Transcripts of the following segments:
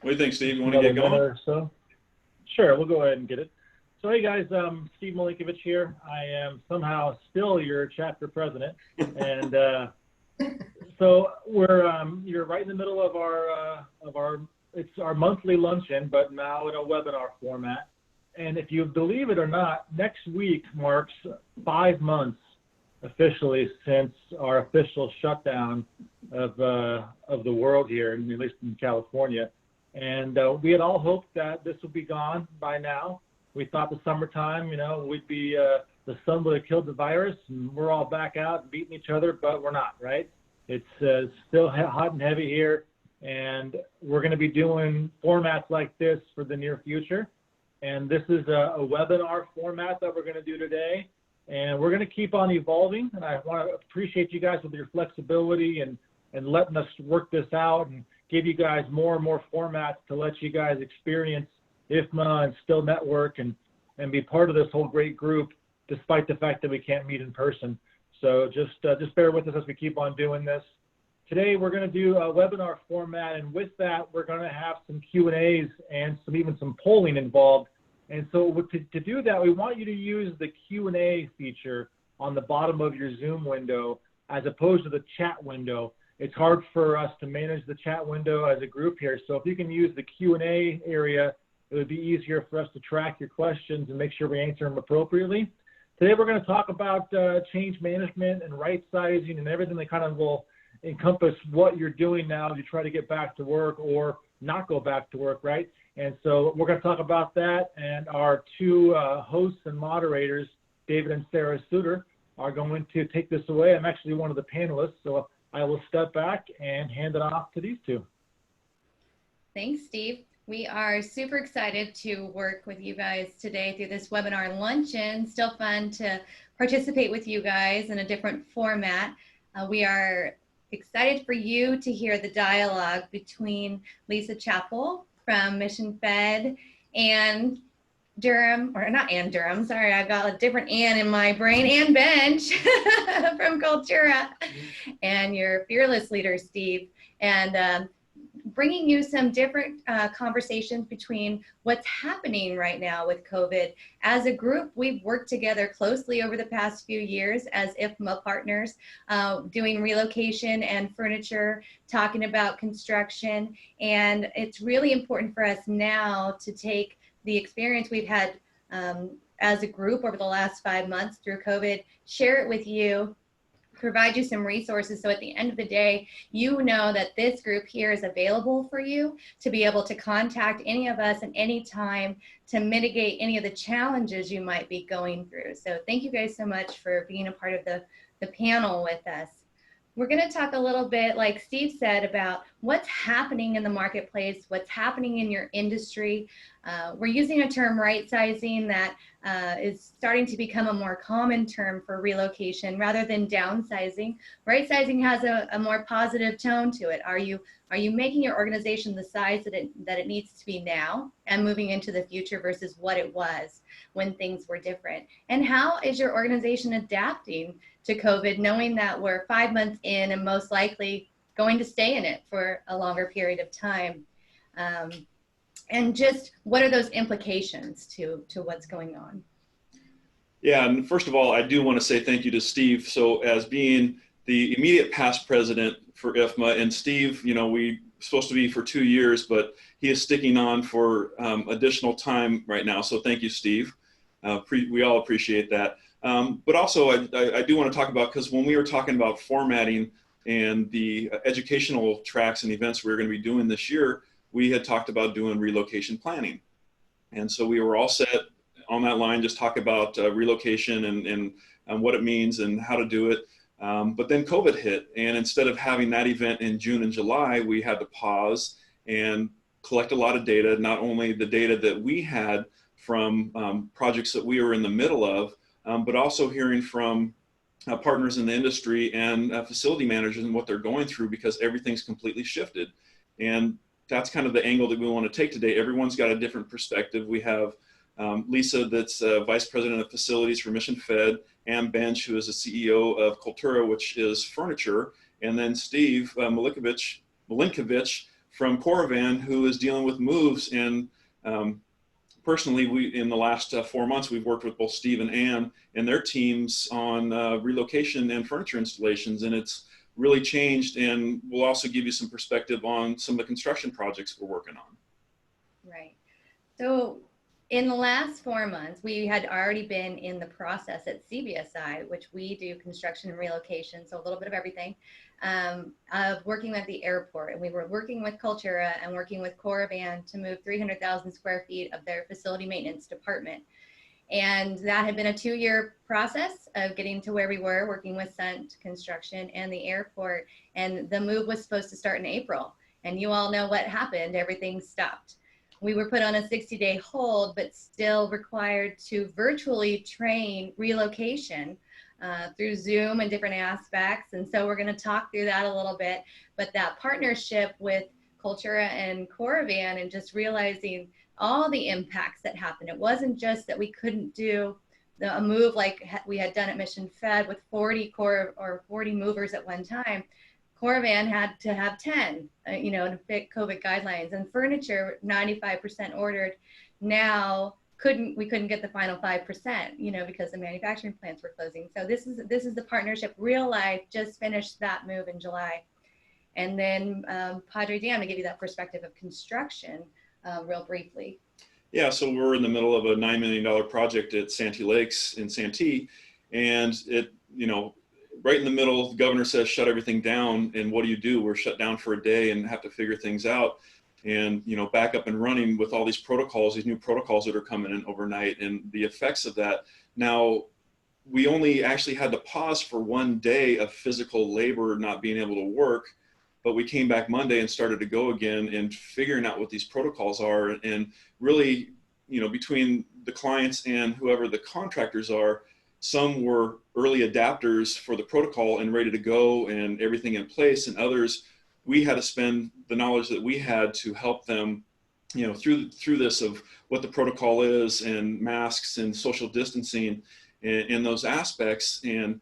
What do you think, Steve? You want to Another get minute going? or so. Sure, we'll go ahead and get it. So hey guys, Steve Milinkovich here. I am somehow still your chapter president, and so you're right in the middle of our it's our monthly luncheon, but now in a webinar format. And if you believe it or not, next week marks 5 months officially since our official shutdown of the world here, at least in California. And we had all hoped that this would be gone by now. We thought the summertime, we'd be the sun would have killed the virus, and we're all back out beating each other, but we're not, right? It's still hot and heavy here, and we're going to be doing formats like this for the near future. And this is a webinar format that we're going to do today, and we're going to keep on evolving. And I want to appreciate you guys with your flexibility and letting us work this out and give you guys more and more formats to let you guys experience IFMA and still network and be part of this whole great group, despite the fact that we can't meet in person. So just bear with us as we keep on doing this. Today we're going to do a webinar format, and with that we're going to have some Q&As and even some polling involved. And so to do that, we want you to use the Q&A feature on the bottom of your Zoom window as opposed to the chat window. It's hard for us to manage the chat window as a group here. So if you can use the Q&A area, it would be easier for us to track your questions and make sure we answer them appropriately. Today we're going to talk about change management and right sizing and everything that kind of will encompass what you're doing now as you try to get back to work or not go back to work, right? And so we're going to talk about that, and our two hosts and moderators, David and Sara Suter, are going to take this away. I'm actually one of the panelists, so I will step back and hand it off to these two. Thanks, Steve. We are super excited to work with you guys today through this webinar luncheon. Still fun to participate with you guys in a different format. We are excited for you to hear the dialogue between Lisa Chappell from Mission Fed and Durham, or not Ann Durham, sorry, I've got a different Ann in my brain, Ann Bench from Cultura, and your fearless leader, Steve, and bringing you some different conversations between what's happening right now with COVID. As a group, we've worked together closely over the past few years as IFMA partners, doing relocation and furniture, talking about construction, and it's really important for us now to take the experience we've had as a group over the last 5 months through COVID, share it with you, provide you some resources, so at the end of the day, you know that this group here is available for you to be able to contact any of us at any time to mitigate any of the challenges you might be going through. So thank you guys so much for being a part of the panel with us. We're going to talk a little bit, like Steve said, about what's happening in the marketplace, what's happening in your industry. We're using a term, right sizing, that is starting to become a more common term for relocation rather than downsizing. Right sizing has a more positive tone to it. Are you making your organization the size that it needs to be now and moving into the future versus what it was when things were different? And how is your organization adapting to COVID, knowing that we're 5 months in and most likely going to stay in it for a longer period of time? And just what are those implications to what's going on? Yeah, and first of all, I do want to say thank you to Steve. So as being the immediate past president for IFMA, and Steve, we supposed to be for 2 years, but he is sticking on for additional time right now. So thank you, Steve. We all appreciate that. But also, I do want to talk about, because when we were talking about formatting and the educational tracks and events we were going to be doing this year, we had talked about doing relocation planning. And so we were all set on that line, just talk about relocation and what it means and how to do it. But then COVID hit, and instead of having that event in June and July, we had to pause and collect a lot of data, not only the data that we had from projects that we were in the middle of, but also hearing from partners in the industry and facility managers and what they're going through, because everything's completely shifted. And that's kind of the angle that we want to take today. Everyone's got a different perspective. We have Lisa, that's Vice President of Facilities for Mission Fed, Ann Bench, who is the CEO of Cultura, which is furniture, and then Steve Milinkovich from Coravan, who is dealing with moves. And personally, in the last 4 months, we've worked with both Steve and Ann and their teams on relocation and furniture installations, and it's really changed. And we'll also give you some perspective on some of the construction projects we're working on. Right. So in the last 4 months, we had already been in the process at CBSI, which we do construction and relocation, so a little bit of everything, of working at the airport. And we were working with Cultura and working with Coravan to move 300,000 square feet of their facility maintenance department. And that had been a 2-year process of getting to where we were, working with Sunt Construction and the airport. And the move was supposed to start in April. And you all know what happened. Everything stopped. We were put on a 60-day hold, but still required to virtually train relocation through Zoom and different aspects. And so we're going to talk through that a little bit. But that partnership with Cultura and Coravan, and just realizing all the impacts that happened. It wasn't just that we couldn't do a move like we had done at Mission Fed with 40 movers at one time. Coravan had to have 10, to fit COVID guidelines, and furniture 95% ordered. Now we couldn't get the final 5%, because the manufacturing plants were closing. So this is the partnership. Real Life just finished that move in July, and then Padre Dan, to give you that perspective of construction, real briefly. Yeah, so we're in the middle of a $9 million project at Santee Lakes in Santee, and it, right in the middle, the governor says, shut everything down. And what do? We're shut down for a day and have to figure things out, and, back up and running with all these protocols, these new protocols that are coming in overnight, and the effects of that. Now, we only actually had to pause for 1 day of physical labor not being able to work, but we came back Monday and started to go again and figuring out what these protocols are. And really, between the clients and whoever the contractors are, some were early adapters for the protocol and ready to go and everything in place. And others, we had to spend the knowledge that we had to help them, through this of what the protocol is, and masks and social distancing and those aspects. And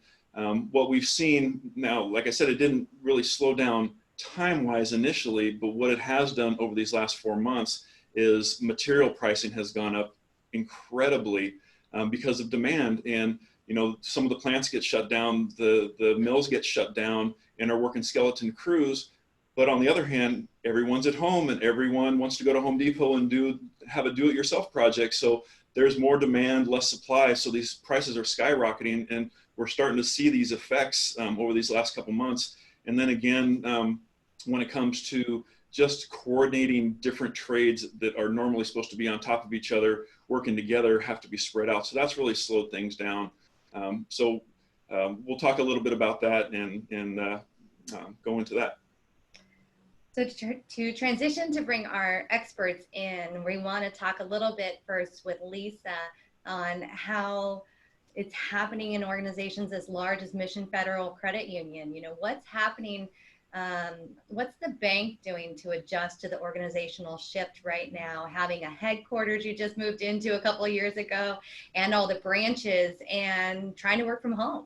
what we've seen now, like I said, it didn't really slow down time-wise initially, but what it has done over these last 4 months is material pricing has gone up incredibly because of demand. And some of the plants get shut down, the mills get shut down and are working skeleton crews. But on the other hand, everyone's at home and everyone wants to go to Home Depot and have a do-it-yourself project. So there's more demand, less supply. So these prices are skyrocketing, and we're starting to see these effects over these last couple months. And then again, when it comes to just coordinating different trades that are normally supposed to be on top of each other, working together, have to be spread out. So that's really slowed things down. We'll talk a little bit about that and go into that. So to transition to bring our experts in, we want to talk a little bit first with Lisa on how it's happening in organizations as large as Mission Federal Credit Union. What's happening? What's the bank doing to adjust to the organizational shift right now, having a headquarters you just moved into a couple of years ago, and all the branches, and trying to work from home?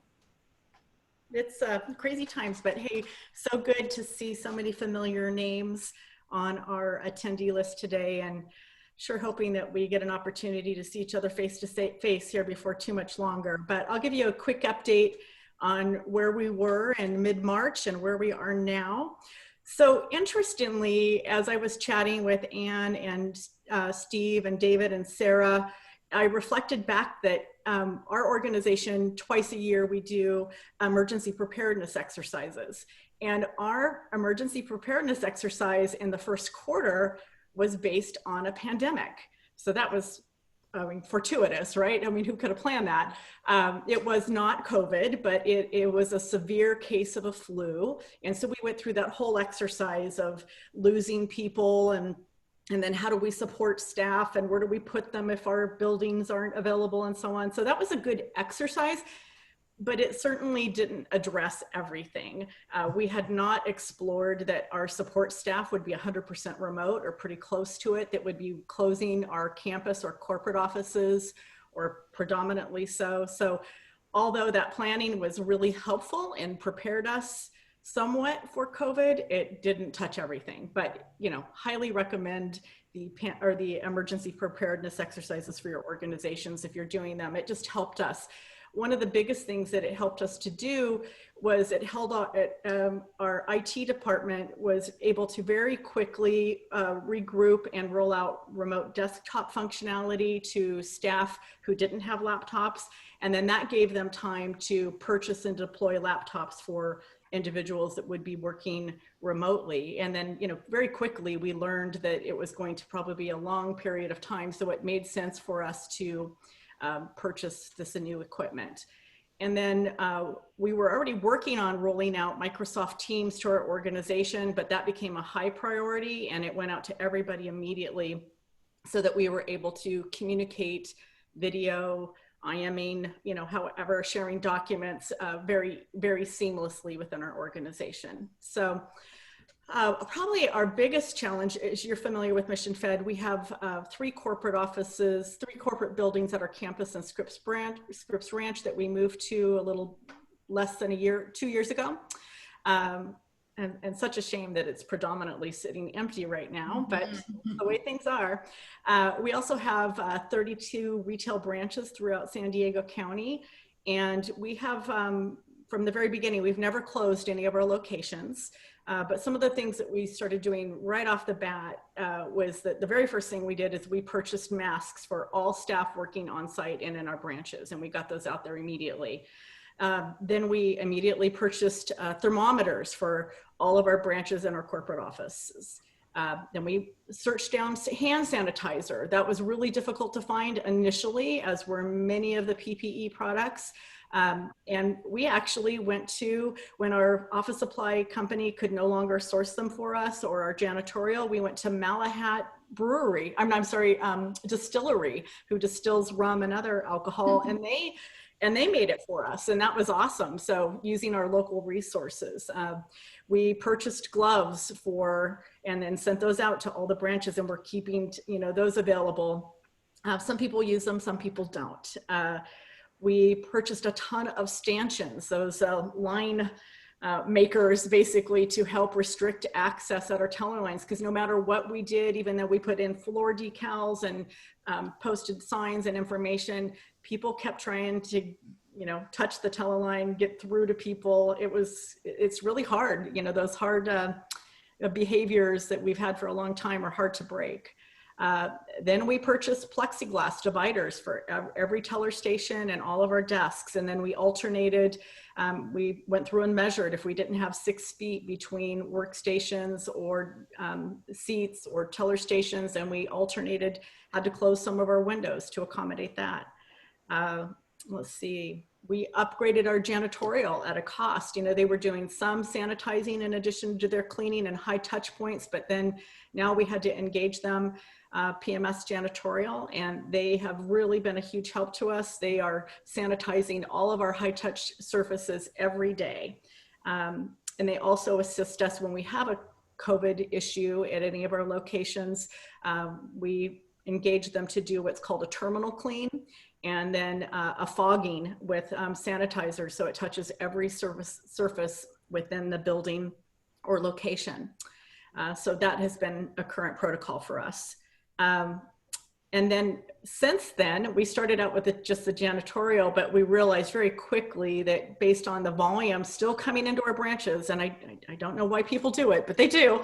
It's crazy times, but hey, so good to see so many familiar names on our attendee list today, and sure hoping that we get an opportunity to see each other face to face here before too much longer. But I'll give you a quick update on where we were in mid-March and where we are now. So interestingly, as I was chatting with Ann and Steve and David and Sarah, I reflected back that our organization, twice a year, we do emergency preparedness exercises. And our emergency preparedness exercise in the first quarter was based on a pandemic. So that was fortuitous, right? Who could have planned that? It was not COVID, but it was a severe case of a flu. And so we went through that whole exercise of losing people, and then how do we support staff, and where do we put them if our buildings aren't available, and so on. So that was a good exercise, but it certainly didn't address everything. We had not explored that our support staff would be 100% remote or pretty close to it, that would be closing our campus or corporate offices, or predominantly so. So although that planning was really helpful and prepared us somewhat for COVID. It didn't touch everything, but highly recommend the emergency preparedness exercises for your organizations if you're doing them. It just helped us. One of the biggest things that it helped us to do was it held our IT department was able to very quickly regroup and roll out remote desktop functionality to staff who didn't have laptops. And then that gave them time to purchase and deploy laptops for individuals that would be working remotely. And then, very quickly we learned that it was going to probably be a long period of time. So it made sense for us to purchase this new equipment. And then we were already working on rolling out Microsoft Teams to our organization, but that became a high priority and it went out to everybody immediately so that we were able to communicate video, IMing, however, sharing documents very, very seamlessly within our organization. So probably our biggest challenge is, you're familiar with Mission Fed, we have 3 corporate offices, 3 corporate buildings at our campus in Scripps Ranch that we moved to a little less than 2 years ago. And such a shame that it's predominantly sitting empty right now, but the way things are. We also have 32 retail branches throughout San Diego County. And we have, from the very beginning, we've never closed any of our locations. But some of the things that we started doing right off the bat was that the very first thing we did is we purchased masks for all staff working on site and in our branches. And we got those out there immediately. Then we immediately purchased thermometers for all of our branches and our corporate offices. Then we searched down hand sanitizer. That was really difficult to find initially, as were many of the PPE products. And we actually went to, when our office supply company could no longer source them for us, or our janitorial, we went to Malahat Brewery, Distillery, who distills rum and other alcohol, and they made it for us, and that was awesome. So using our local resources, we purchased gloves and then sent those out to all the branches, and we're keeping those available. Some people use them, some people don't. We purchased a ton of stanchions, those line makers, basically to help restrict access at our teller lines, because no matter what we did, even though we put in floor decals and posted signs and information, people kept trying to touch the teller line, get through to people. It's really hard. Those hard behaviors that we've had for a long time are hard to break. Then we purchased plexiglass dividers for every teller station and all of our desks. And then we alternated, we went through and measured if we didn't have 6 feet between workstations or seats or teller stations, and we alternated, had to close some of our windows to accommodate that. Let's see, we upgraded our janitorial at a cost. They were doing some sanitizing in addition to their cleaning and high touch points, but then now we had to engage them, PMS janitorial, and they have really been a huge help to us. They are sanitizing all of our high touch surfaces every day. And they also assist us when we have a COVID issue at any of our locations. We engage them to do what's called a terminal clean, and then a fogging with sanitizer, so it touches every surface within the building or location. So that has been a current protocol for us. And then since then, we started out with just the janitorial, but we realized very quickly that based on the volume still coming into our branches, and I don't know why people do it, but they do,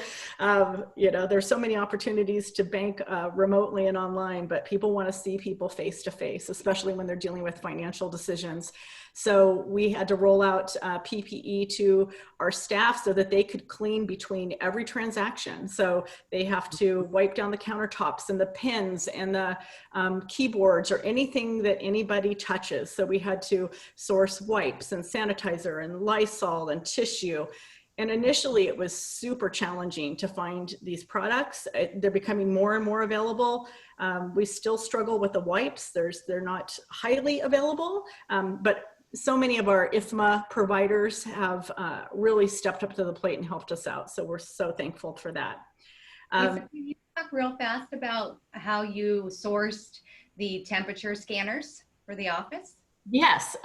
there's so many opportunities to bank remotely and online, but people want to see people face to face, especially when they're dealing with financial decisions. So we had to roll out PPE to our staff so that they could clean between every transaction. So they have to wipe down the countertops and the pins and the keyboards or anything that anybody touches. So we had to source wipes and sanitizer and Lysol and tissue. And initially it was super challenging to find these products. They're becoming more and more available. We still struggle with the wipes. They're not highly available, but so many of our IFMA providers have really stepped up to the plate and helped us out. So we're so thankful for that. Can you talk real fast about how you sourced the temperature scanners for the office? Yes.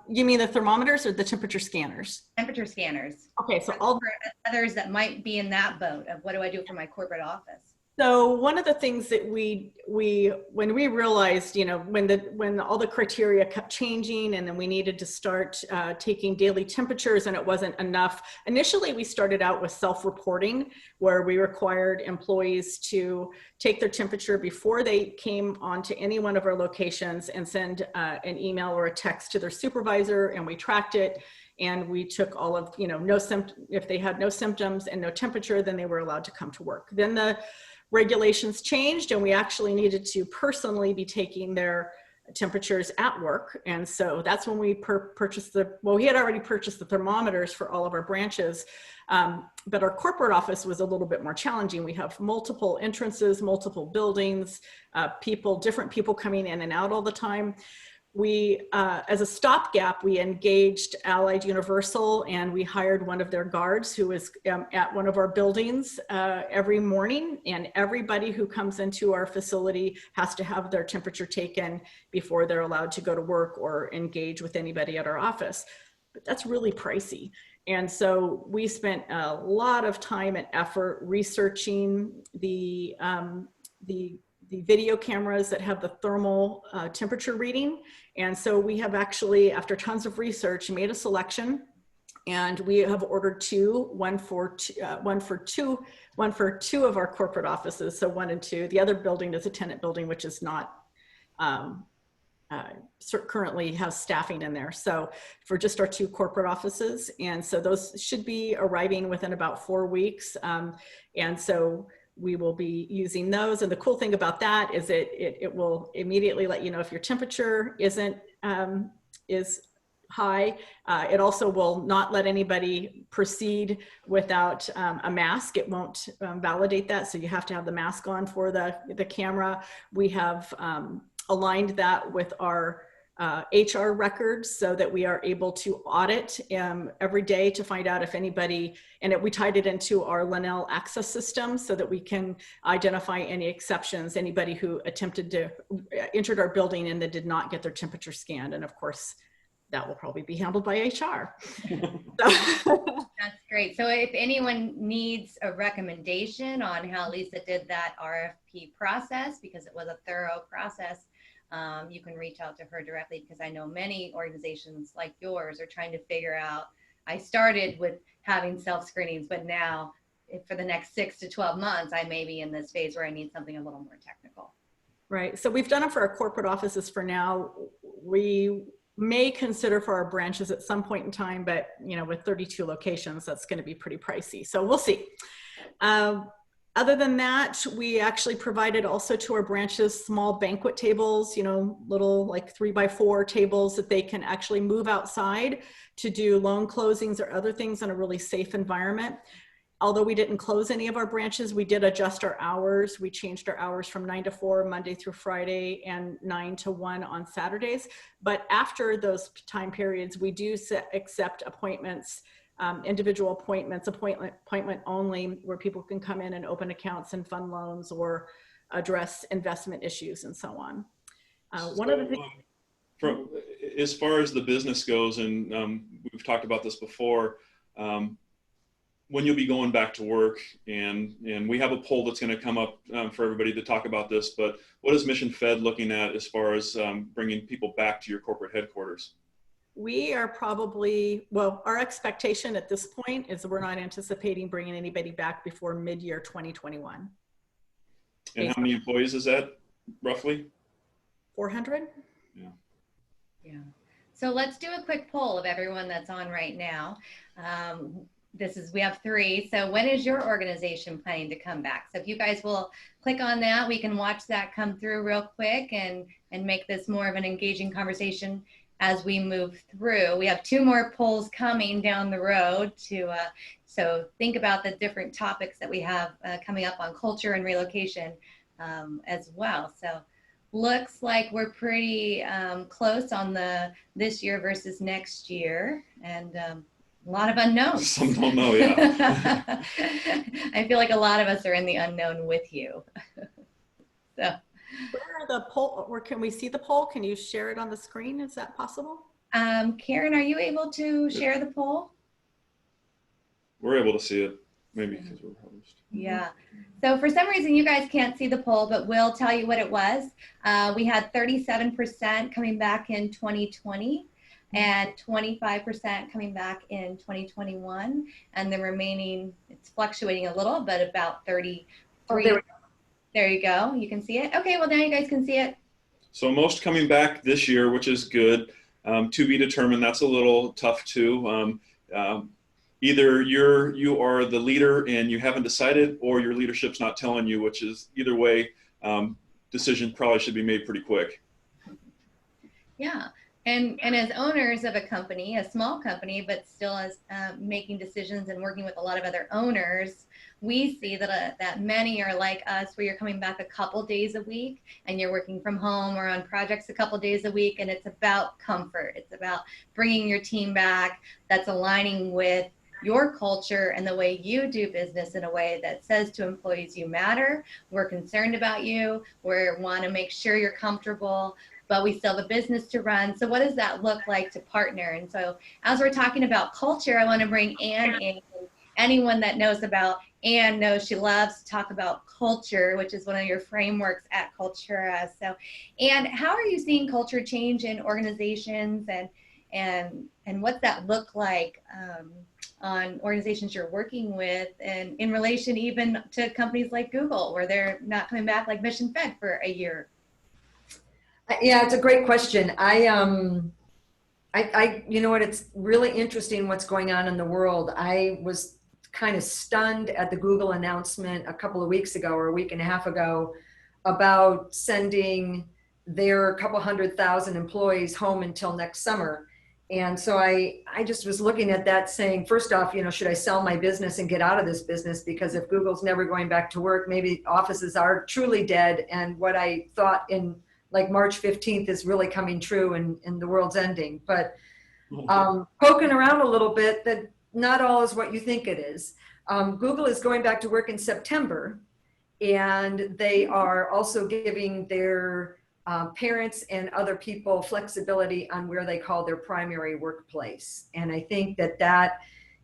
You mean the thermometers or the temperature scanners? Temperature scanners. Okay, so all For others that might be in that boat of what do I do for my corporate office? So one of the things that we when we realized, you know, when all the criteria kept changing, and then we needed to start taking daily temperatures, and it wasn't enough. Initially, we started out with self-reporting, where we required employees to take their temperature before they came onto any one of our locations and send an email or a text to their supervisor, and we tracked it. And we took all of, you know, if they had no symptoms and no temperature, then they were allowed to come to work. Then the regulations changed, and we actually needed to personally be taking their temperatures at work. And so that's when we purchased we had already purchased the thermometers for all of our branches, but our corporate office was a little bit more challenging. We have multiple entrances, multiple buildings, different people coming in and out all the time. We, as a stopgap, we engaged Allied Universal, and we hired one of their guards who was at one of our buildings every morning. And everybody who comes into our facility has to have their temperature taken before they're allowed to go to work or engage with anybody at our office. But that's really pricey. And so we spent a lot of time and effort researching the video cameras that have the thermal temperature reading. And so we have actually, after tons of research, made a selection, and we have ordered one for two of our corporate offices. So 1 and 2. The other building is a tenant building, which is not currently has staffing in there. So for just our 2 corporate offices. And so those should be arriving within about 4 weeks. And so we will be using those. And the cool thing about that is it will immediately let you know if your temperature is high. It also will not let anybody proceed without a mask. It won't validate that. So you have to have the mask on for the camera. We have aligned that with our HR records so that we are able to audit every day to find out if anybody, and we tied it into our Linnell access system so that we can identify any exceptions, anybody who entered our building and that did not get their temperature scanned. And of course, that will probably be handled by HR. That's great. So if anyone needs a recommendation on how Lisa did that RFP process, because it was a thorough process, you can reach out to her directly, because I know many organizations like yours are trying to figure out, I started with having self-screenings, but now for the next 6 to 12 months, I may be in this phase where I need something a little more technical. Right. So we've done it for our corporate offices for now. We may consider for our branches at some point in time, but you know, with 32 locations, that's going to be pretty pricey. So we'll see. Other than that, we actually provided also to our branches small banquet tables, you know, little like 3x4 tables that they can actually move outside to do loan closings or other things in a really safe environment. Although we didn't close any of our branches, we did adjust our hours. We changed our hours from 9 to 4 Monday through Friday and 9 to 1 on Saturdays. But after those time periods, we do accept appointments, individual appointment only, where people can come in and open accounts and fund loans or address investment issues and so on. One of the things, as far as the business goes, and we've talked about this before, when you'll be going back to work, and we have a poll that's going to come up for everybody to talk about this, but what is Mission Fed looking at as far as bringing people back to your corporate headquarters? We are probably, well, our expectation at this point is that we're not anticipating bringing anybody back before mid-year 2021. And how many employees is that, roughly? 400? Yeah. Yeah. So let's do a quick poll of everyone that's on right now. We have 3. So when is your organization planning to come back? So if you guys will click on that, we can watch that come through real quick and make this more of an engaging conversation as we move through. We have 2 more polls coming down the road so think about the different topics that we have coming up on culture and relocation as well. So looks like we're pretty close on this year versus next year, and a lot of unknowns. Some don't know, yeah. I feel like a lot of us are in the unknown with you. So Where are the poll, or can we see the poll? Can you share it on the screen? Is that possible? Karen, are you able to share the poll? We're able to see it, maybe because we're host. Yeah. So for some reason, you guys can't see the poll, but we'll tell you what it was. We had 37% coming back in 2020 and 25% coming back in 2021. And the remaining, it's fluctuating a little, but about 33. Oh, there you go. You can see it. Okay, well, now you guys can see it. So most coming back this year, which is good. To be determined, that's a little tough too. Either you are the leader and you haven't decided, or your leadership's not telling you, which is either way, decision probably should be made pretty quick. Yeah. And as owners of a company, a small company, but still as making decisions and working with a lot of other owners, we see that many are like us, where you're coming back a couple days a week and you're working from home or on projects a couple days a week. And it's about comfort. It's about bringing your team back that's aligning with your culture and the way you do business in a way that says to employees, you matter, we're concerned about you, we want to make sure you're comfortable, but we still have a business to run. So what does that look like to partner? And so as we're talking about culture, I want to bring Ann in. Anyone that knows about Ann knows she loves to talk about culture, which is one of your frameworks at Cultura. So Ann, how are you seeing culture change in organizations, and what's that look like on organizations you're working with, and in relation even to companies like Google, where they're not coming back like mission fed for a year? Yeah, it's a great question. You know what, it's really interesting what's going on in the world. I was kind of stunned at the Google announcement a couple of weeks ago, or a week and a half ago, about sending their couple 100,000 employees home until next summer. And so I just was looking at that saying, first off, you know, should I sell my business and get out of this business? Because if Google's never going back to work, maybe offices are truly dead. And what I thought in like March 15th is really coming true, and the world's ending. But poking around a little bit, that not all is what you think it is. Google is going back to work in September, and they are also giving their parents and other people flexibility on where they call their primary workplace. And I think that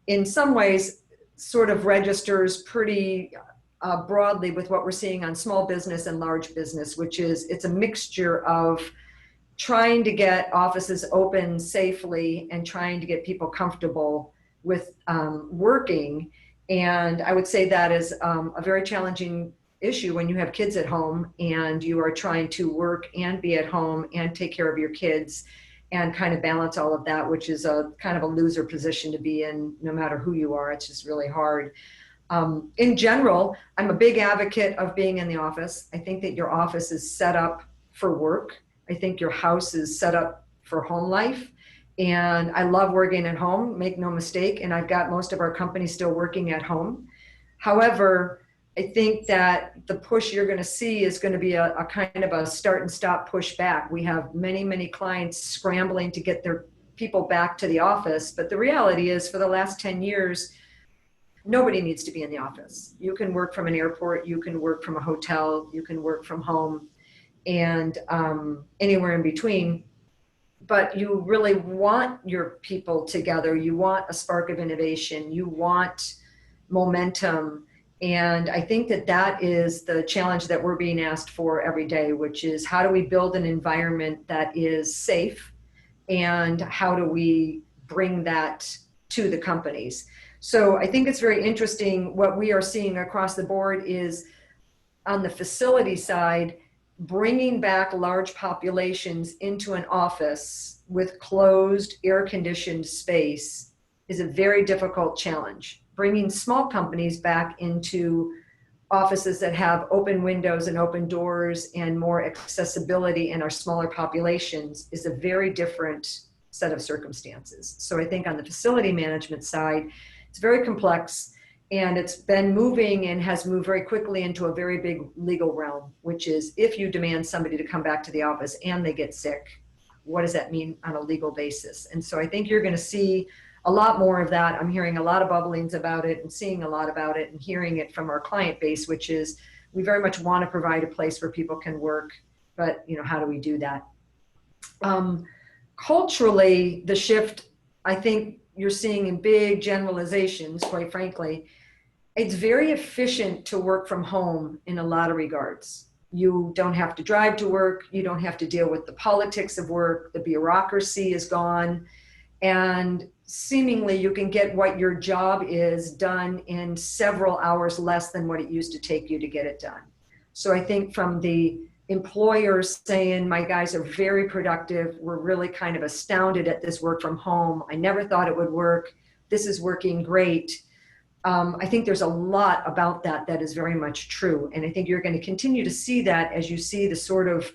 in some ways sort of registers pretty broadly with what we're seeing on small business and large business, which is it's a mixture of trying to get offices open safely and trying to get people comfortable with working. And I would say that is a very challenging issue when you have kids at home and you are trying to work and be at home and take care of your kids and kind of balance all of that, which is a kind of a loser position to be in, no matter who you are. It's just really hard. In general, I'm a big advocate of being in the office. I think that your office is set up for work. I think your house is set up for home life. And I love working at home, make no mistake. And I've got most of our companies still working at home. However, I think that the push you're going to see is going to be a kind of a start and stop push back. We have many, many clients scrambling to get their people back to the office. But the reality is, for the last 10 years, nobody needs to be in the office. You can work from an airport, you can work from a hotel, you can work from home, and anywhere in between. But you really want your people together. You want a spark of innovation. You want momentum. And I think that is the challenge that we're being asked for every day, which is how do we build an environment that is safe, and how do we bring that to the companies? So I think it's very interesting. What we are seeing across the board is, on the facility side, bringing back large populations into an office with closed, air-conditioned space is a very difficult challenge. Bringing small companies back into offices that have open windows and open doors and more accessibility in our smaller populations is a very different set of circumstances. So I think on the facility management side, it's very complex, and it's been moving and has moved very quickly into a very big legal realm, which is, if you demand somebody to come back to the office and they get sick, what does that mean on a legal basis? And so I think you're going to see a lot more of that. I'm hearing a lot of bubblings about it and seeing a lot about it and hearing it from our client base, which is we very much want to provide a place where people can work, but how do we do that? Culturally, the shift, I think you're seeing in big generalizations, quite frankly, it's very efficient to work from home in a lot of regards. You don't have to drive to work. You don't have to deal with the politics of work. The bureaucracy is gone. And seemingly you can get what your job is done in several hours less than what it used to take you to get it done. So I think from the employers saying, my guys are very productive, we're really kind of astounded at this work from home. I never thought it would work. This is working great. I think there's a lot about that is very much true. And I think you're going to continue to see that as you see the sort of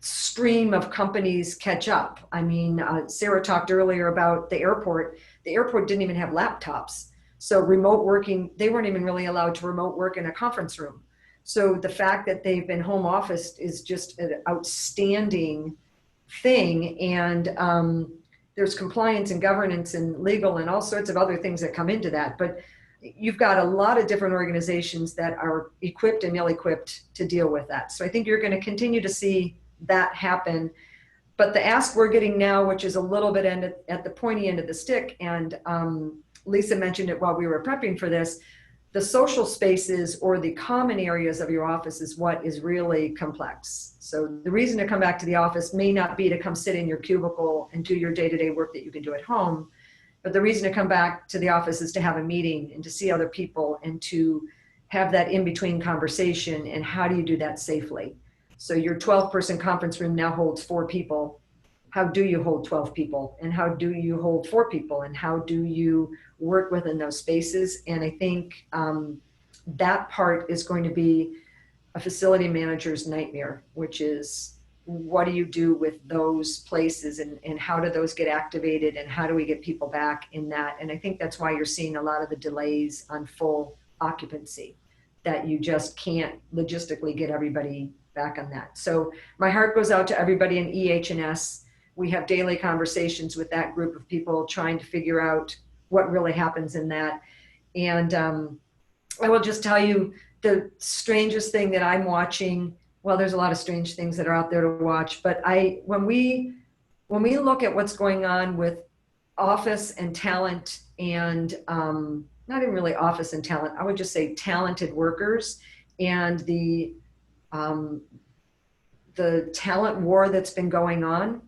stream of companies catch up. I mean, Sara talked earlier about the airport. The airport didn't even have laptops. So remote working, they weren't even really allowed to remote work in a conference room. So the fact that they've been home office is just an outstanding thing. And there's compliance and governance and legal and all sorts of other things that come into that. But you've got a lot of different organizations that are equipped and ill-equipped to deal with that. So I think you're going to continue to see that happen. But the ask we're getting now, which is a little bit at the pointy end of the stick, and Lisa mentioned it while we were prepping for this, the social spaces or the common areas of your office is what is really complex. So the reason to come back to the office may not be to come sit in your cubicle and do your day-to-day work that you can do at home, but the reason to come back to the office is to have a meeting and to see other people and to have that in-between conversation. And how do you do that safely? So your 12-person conference room now holds 4 people. How do you hold 12 people? And how do you hold 4 people? And how do you work within those spaces? And I think that part is going to be a facility manager's nightmare, which is, what do you do with those places, and how do those get activated, and how do we get people back in that? And I think that's why you're seeing a lot of the delays on full occupancy, that you just can't logistically get everybody back on that. So my heart goes out to everybody in EH&S. We have daily conversations with that group of people trying to figure out what really happens in that. And I will just tell you the strangest thing that I'm watching. Well, there's a lot of strange things that are out there to watch, but when we look at what's going on with office and talent, and not even really office and talent, I would just say talented workers, and the talent war that's been going on.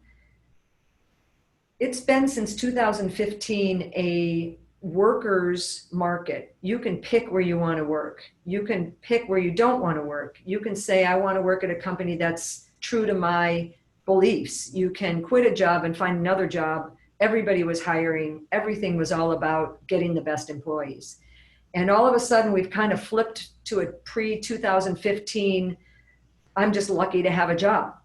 It's been since 2015 a workers market. You can pick where you want to work. You can pick where you don't want to work. You can say, I want to work at a company that's true to my beliefs. You can quit a job and find another job. Everybody was hiring. Everything was all about getting the best employees. And all of a sudden we've kind of flipped to a pre-2015, I'm just lucky to have a job.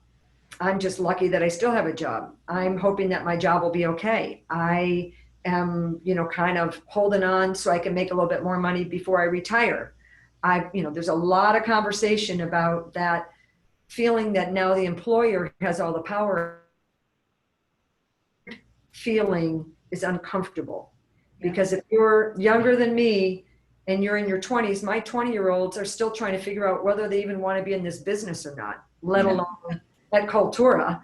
I'm just lucky that I still have a job. I'm hoping that my job will be okay. I am, kind of holding on so I can make a little bit more money before I retire. There's a lot of conversation about that feeling that now the employer has all the power. Feeling is uncomfortable, because if you're younger than me and you're in your 20s, my 20-year-olds are still trying to figure out whether they even want to be in this business or not, let alone at Cultura.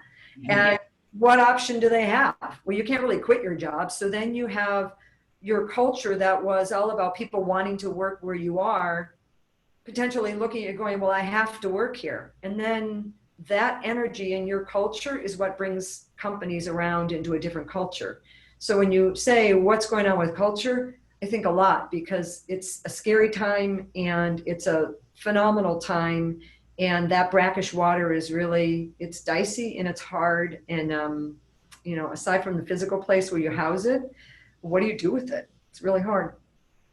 And what option do they have? Well, you can't really quit your job. So then you have your culture that was all about people wanting to work where you are, potentially looking at going, well, I have to work here. And then that energy in your culture is what brings companies around into a different culture. So when you say what's going on with culture, I think a lot, because it's a scary time and it's a phenomenal time. And that brackish water is really, it's dicey and it's hard. And, aside from the physical place where you house it, what do you do with it? It's really hard.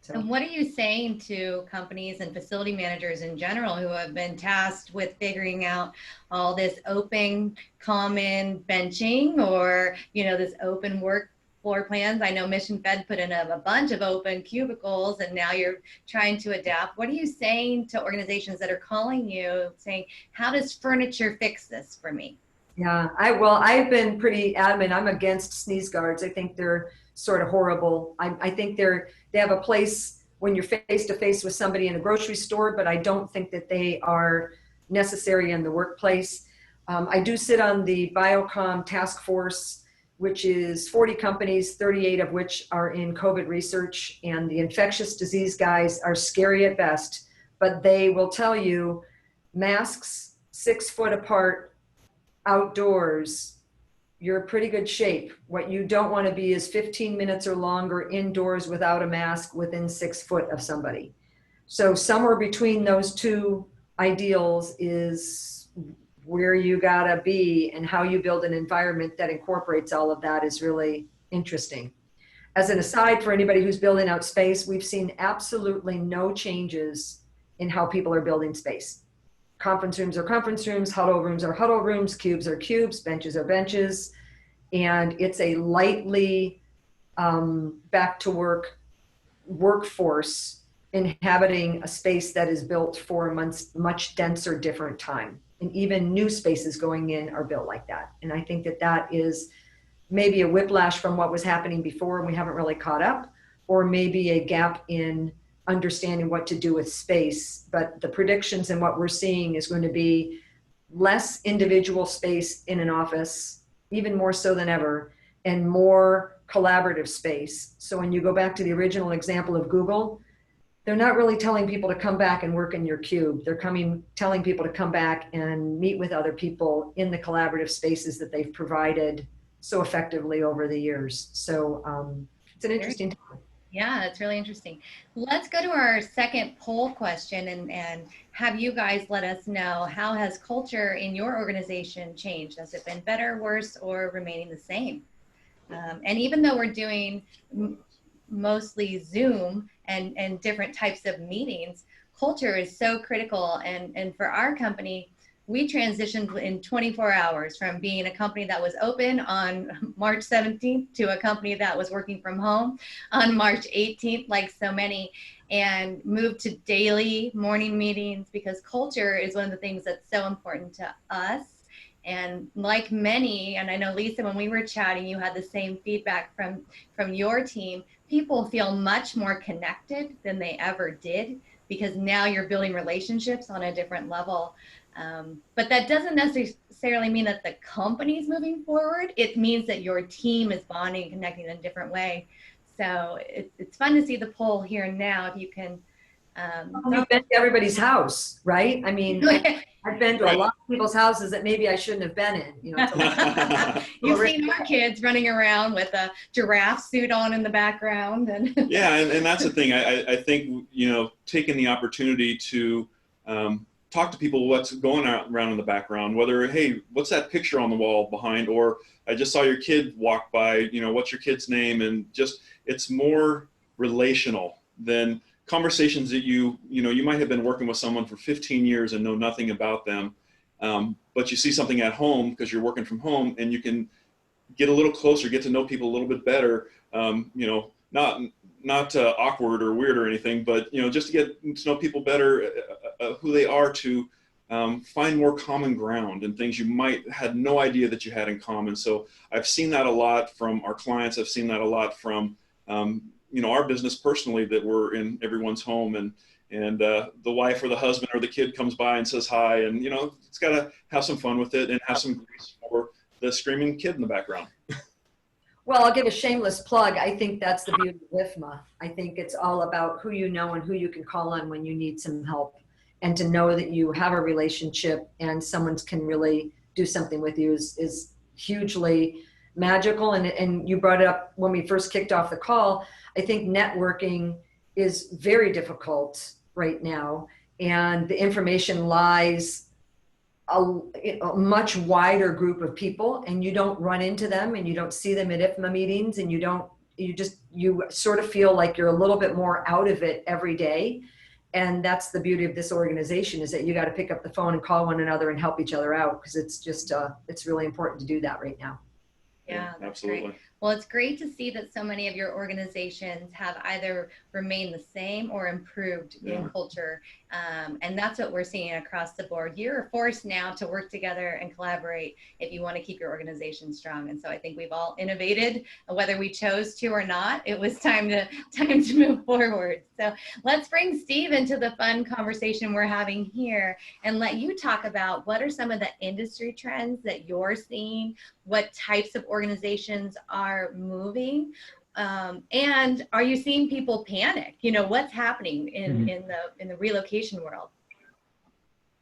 So. And what are you saying to companies and facility managers in general who have been tasked with figuring out all this open common benching, or, this open work floor plans? I know Mission Fed put in a bunch of open cubicles, and now you're trying to adapt. What are you saying to organizations that are calling you saying, how does furniture fix this for me? Yeah, I've been pretty adamant. I'm against sneeze guards. I think they're sort of horrible. I think they have a place when you're face to face with somebody in a grocery store, but I don't think that they are necessary in the workplace. I do sit on the Biocom task force, which is 40 companies, 38 of which are in COVID research, and the infectious disease guys are scary at best, but they will tell you masks 6 foot apart outdoors, you're in pretty good shape. What you don't want to be is 15 minutes or longer indoors without a mask within 6 foot of somebody. So somewhere between those two ideals is where you gotta be, and how you build an environment that incorporates all of that is really interesting. As an aside, for anybody who's building out space, we've seen absolutely no changes in how people are building space. Conference rooms are conference rooms, huddle rooms are huddle rooms, cubes are cubes, benches are benches. And it's a lightly back to work workforce inhabiting a space that is built for a much denser, different time. And even new spaces going in are built like that. And I think that that is maybe a whiplash from what was happening before and we haven't really caught up, or maybe a gap in understanding what to do with space. But the predictions and what we're seeing is going to be less individual space in an office, even more so than ever, and more collaborative space. So when you go back to the original example of Google, they're not really telling people to come back and work in your cube. They're telling people to come back and meet with other people in the collaborative spaces that they've provided so effectively over the years. So it's an interesting time. Yeah, it's really interesting. Let's go to our second poll question and have you guys let us know, how has culture in your organization changed? Has it been better, worse, or remaining the same? And even though we're doing mostly Zoom and different types of meetings, culture is so critical. And for our company, we transitioned in 24 hours from being a company that was open on March 17th to a company that was working from home on March 18th, like so many, and moved to daily morning meetings, because culture is one of the things that's so important to us. And like many, and I know Lisa, when we were chatting, you had the same feedback from your team, people feel much more connected than they ever did, because now you're building relationships on a different level. But that doesn't necessarily mean that the company's moving forward. It means that your team is bonding and connecting in a different way. So it's fun to see the poll here and now. If you can. You've been to everybody's house, right? I mean, I've been to a lot of people's houses that maybe I shouldn't have been in. You know, you've seen our kids running around with a giraffe suit on in the background, and yeah, and that's the thing. I think, you know, taking the opportunity to talk to people what's going around in the background, whether, hey, what's that picture on the wall behind, or I just saw your kid walk by, you know, what's your kid's name, and just, it's more relational than conversations that you might have been working with someone for 15 years and know nothing about them, but you see something at home because you're working from home, and you can get a little closer, get to know people a little bit better, you know, not awkward or weird or anything, but, you know, just to get to know people better, who they are, to find more common ground and things you might had no idea that you had in common. So I've seen that a lot from our clients. I've seen that a lot from you know, our business personally, that we're in everyone's home, and the wife or the husband or the kid comes by and says hi, and, you know, it's got to have some fun with it and have some grace for the screaming kid in the background. Well, I'll give a shameless plug. I think that's the beauty of IFMA. I think it's all about who you know and who you can call on when you need some help, and to know that you have a relationship and someone can really do something with you is hugely magical. And you brought it up when we first kicked off the call. I think networking is very difficult right now, and the information lies a much wider group of people, and you don't run into them, and you don't see them at IFMA meetings, and you sort of feel like you're a little bit more out of it every day. And that's the beauty of this organization, is that you got to pick up the phone and call one another and help each other out, because it's just it's really important to do that right now. Yeah, that's absolutely great. Well, it's great to see that so many of your organizations have either remained the same or improved in culture. And that's what we're seeing across the board. You're forced now to work together and collaborate if you want to keep your organization strong. And so I think we've all innovated, whether we chose to or not. It was time to move forward. So let's bring Steve into the fun conversation we're having here and let you talk about what are some of the industry trends that you're seeing, what types of organizations are moving, and are you seeing people panic? You know, what's happening in the relocation world?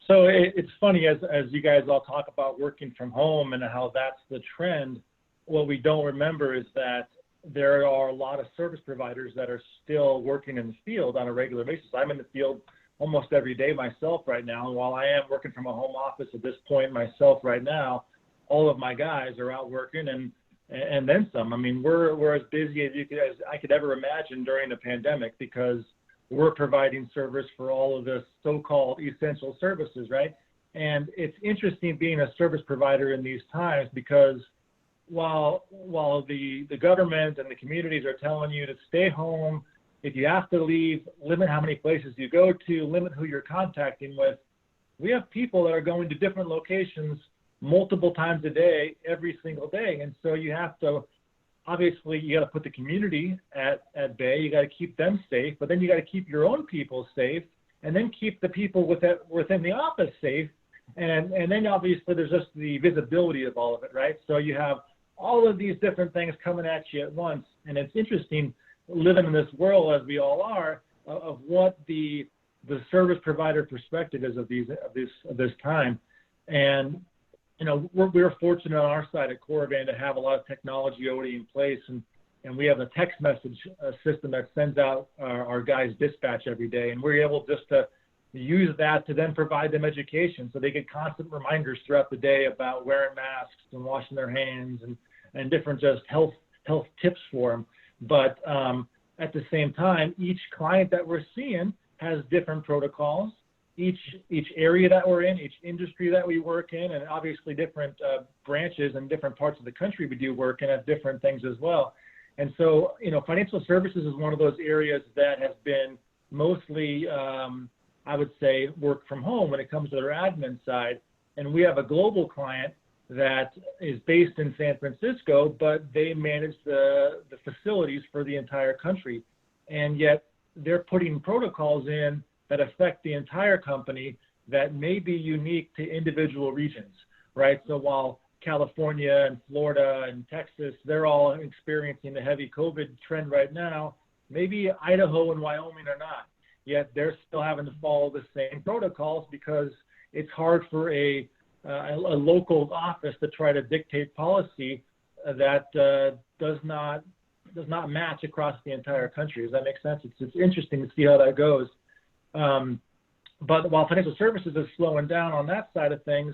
So it's funny, as you guys all talk about working from home and how that's the trend, what we don't remember is that there are a lot of service providers that are still working in the field on a regular basis. I'm in the field almost every day myself right now, and while I am working from a home office at this point myself right now, all of my guys are out working and then some. I mean, we're as busy as I could ever imagine during the pandemic because we're providing service for all of the so-called essential services, right? And it's interesting being a service provider in these times because while the government and the communities are telling you to stay home, if you have to leave, limit how many places you go to, limit who you're contacting with, we have people that are going to different locations multiple times a day, every single day. And so you have to, obviously, you got to put the community at bay. You got to keep them safe, but then you got to keep your own people safe, and then keep the people within the office safe. And then obviously there's just the visibility of all of it, right? So you have all of these different things coming at you at once. And it's interesting living in this world, as we all are, of what the service provider perspective is of this time. And you know, we're fortunate on our side at Corrigan to have a lot of technology already in place, and we have a text message system that sends out our guys' dispatch every day, and we're able just to use that to then provide them education, so they get constant reminders throughout the day about wearing masks and washing their hands and different just health tips for them. But at the same time, each client that we're seeing has different protocols. Each area that we're in, each industry that we work in, and obviously different branches and different parts of the country we do work in have different things as well. And so, you know, financial services is one of those areas that has been mostly, I would say, work from home when it comes to their admin side. And we have a global client that is based in San Francisco, but they manage the facilities for the entire country. And yet they're putting protocols in that affect the entire company that may be unique to individual regions, right? So while California and Florida and Texas, they're all experiencing the heavy COVID trend right now, maybe Idaho and Wyoming are not, yet they're still having to follow the same protocols because it's hard for a local office to try to dictate policy that does not match across the entire country. Does that make sense? It's interesting to see how that goes. But while financial services is slowing down on that side of things,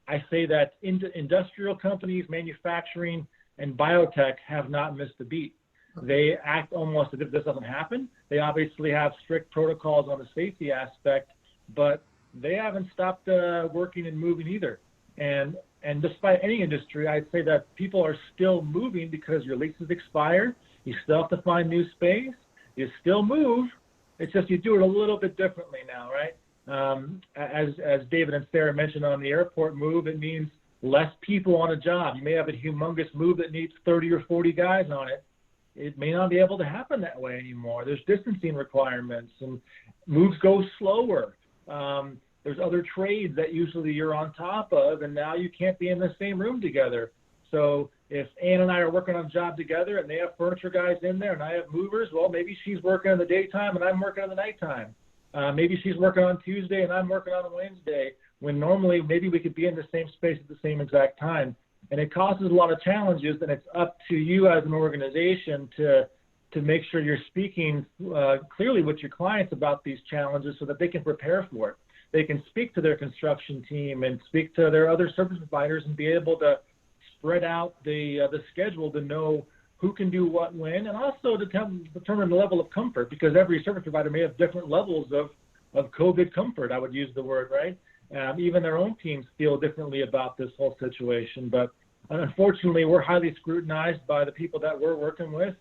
I say that industrial companies, manufacturing, and biotech have not missed a beat. They act almost as if this doesn't happen. They obviously have strict protocols on the safety aspect, but they haven't stopped working and moving either. And despite any industry, I'd say that people are still moving because your leases expire. You still have to find new space. You still move. It's just you do it a little bit differently now, right? As David and Sarah mentioned on the airport move, it means less people on a job. You may have a humongous move that needs 30 or 40 guys on it. It may not be able to happen that way anymore. There's distancing requirements and moves go slower. There's other trades that usually you're on top of, and now you can't be in the same room together. So if Ann and I are working on a job together and they have furniture guys in there and I have movers, well, maybe she's working in the daytime and I'm working in the nighttime. Maybe she's working on Tuesday and I'm working on Wednesday, when normally maybe we could be in the same space at the same exact time. And it causes a lot of challenges, and it's up to you as an organization to make sure you're speaking clearly with your clients about these challenges so that they can prepare for it. They can speak to their construction team and speak to their other service providers and be able to spread out the schedule to know who can do what when, and also to determine the level of comfort, because every service provider may have different levels of COVID comfort, I would use the word, right? Even their own teams feel differently about this whole situation. But unfortunately, we're highly scrutinized by the people that we're working with,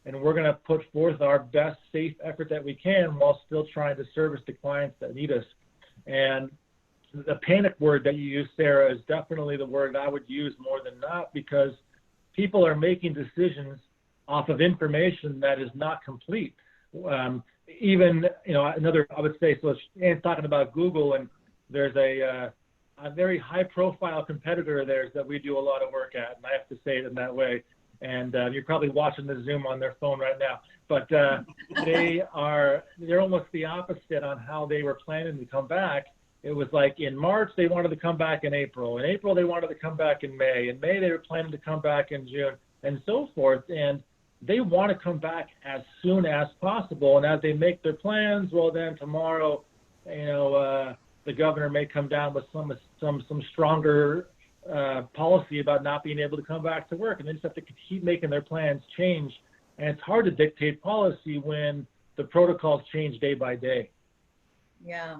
and we're going to put forth our best safe effort that we can while still trying to service the clients that need us. And the panic word that you use, Sarah, is definitely the word I would use more than not, because people are making decisions off of information that is not complete. Even, another, I would say, so Anne's talking about Google, and there's a very high profile competitor of theirs that we do a lot of work at, and I have to say it in that way. And you're probably watching the Zoom on their phone right now, but they're almost the opposite on how they were planning to come back. It was like in March, they wanted to come back in April. In April, they wanted to come back in May. In May, they were planning to come back in June, and so forth. And they want to come back as soon as possible. And as they make their plans, well, then tomorrow, the governor may come down with some stronger policy about not being able to come back to work. And they just have to keep making their plans change. And it's hard to dictate policy when the protocols change day by day. Yeah.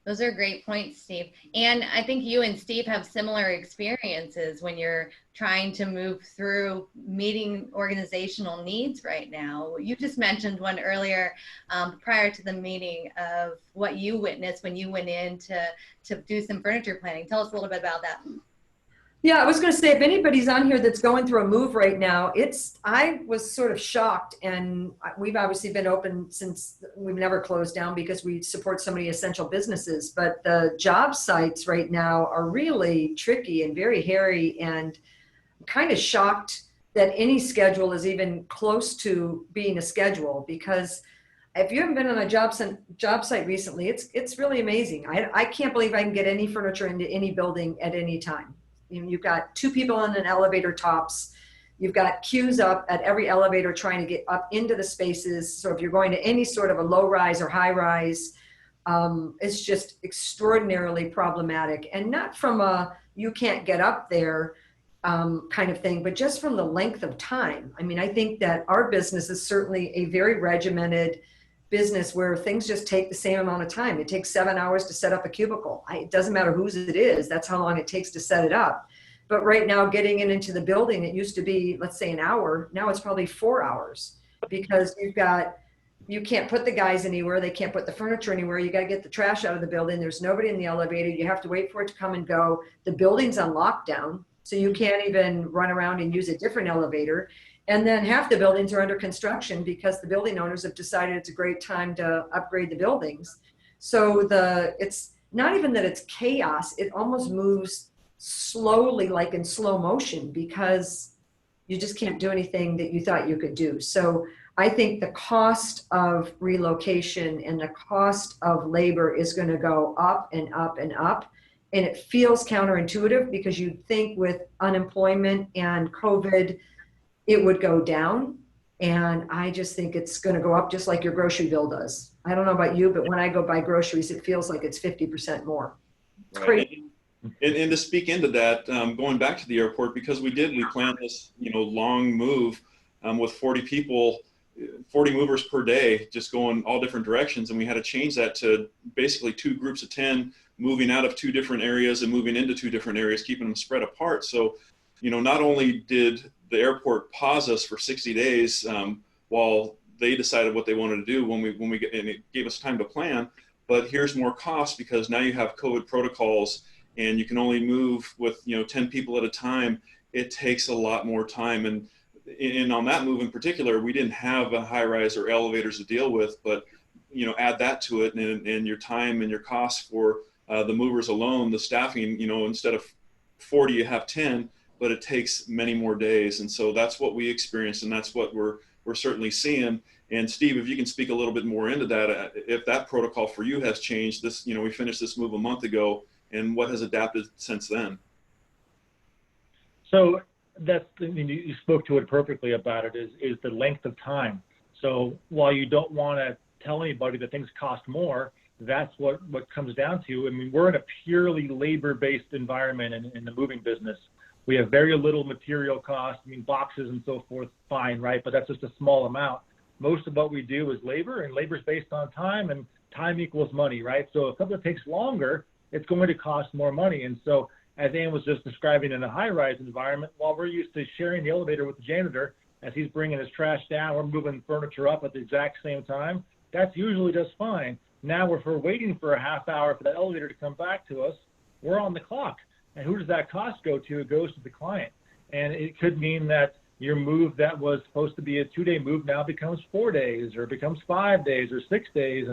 Those are great points, Steve. And I think you and Steve have similar experiences when you're trying to move through meeting organizational needs right now. You just mentioned one earlier prior to the meeting of what you witnessed when you went in to do some furniture planning. Tell us a little bit about that. Yeah, I was going to say, if anybody's on here that's going through a move right now, I was sort of shocked, and we've obviously been open since we've never closed down because we support so many essential businesses, but the job sites right now are really tricky and very hairy, and I'm kind of shocked that any schedule is even close to being a schedule, because if you haven't been on a job site recently, it's really amazing. I can't believe I can get any furniture into any building at any time. You've got 2 people on an elevator tops. You've got queues up at every elevator trying to get up into the spaces. So if you're going to any sort of a low rise or high rise, it's just extraordinarily problematic. And not from a you can't get up there kind of thing, but just from the length of time. I mean, I think that our business is certainly a very regimented business where things just take the same amount of time. It takes 7 hours to set up a cubicle. It doesn't matter whose it is. That's how long it takes to set it up. But right now, getting into the building, it used to be, let's say, an hour. Now it's probably 4 hours, because you can't put the guys anywhere. They can't put the furniture anywhere. You got to get the trash out of the building. There's nobody in the elevator. You have to wait for it to come and go. The building's on lockdown, so you can't even run around and use a different elevator. And then half the buildings are under construction because the building owners have decided it's a great time to upgrade the buildings. So it's not even that it's chaos. It almost moves slowly, like in slow motion, because you just can't do anything that you thought you could do. So I think the cost of relocation and the cost of labor is going to go up and up and up. And it feels counterintuitive, because you'd think with unemployment and COVID, it would go down. And I just think it's going to go up, just like your grocery bill does. I don't know about you, but when I go buy groceries, it feels like it's 50% more. It's crazy. And to speak into that, going back to the airport, because we planned this, long move with 40 people, 40 movers per day, just going all different directions. And we had to change that to basically 2 groups of 10 moving out of 2 different areas and moving into 2 different areas, keeping them spread apart. So, not only did the airport pause us for 60 days while they decided what they wanted to do and it gave us time to plan, but here's more cost, because now you have COVID protocols and you can only move with 10 people at a time. It takes a lot more time, and on that move in particular, we didn't have a high rise or elevators to deal with, but add that to it, and your time and your costs for the movers alone, the staffing, instead of 40 you have 10, but it takes many more days. And so that's what we experienced, and that's what we're certainly seeing. And Steve, if you can speak a little bit more into that, if that protocol for you has changed. This, we finished this move a month ago, and what has adapted since then? So you spoke to it perfectly about it, is the length of time. So while you don't want to tell anybody that things cost more, that's what comes down to. I mean, we're in a purely labor-based environment in the moving business. We have very little material cost. I mean, boxes and so forth, fine, right? But that's just a small amount. Most of what we do is labor, and labor is based on time, and time equals money, right? So if something takes longer, it's going to cost more money. And so as Ann was just describing in a high-rise environment, while we're used to sharing the elevator with the janitor, as he's bringing his trash down, we're moving furniture up at the exact same time. That's usually just fine. Now, if we're waiting for a half hour for the elevator to come back to us, we're on the clock. And who does that cost go to? It goes to the client. And it could mean that your move that was supposed to be a 2-day move now becomes 4 days, or becomes 5 days, or 6 days.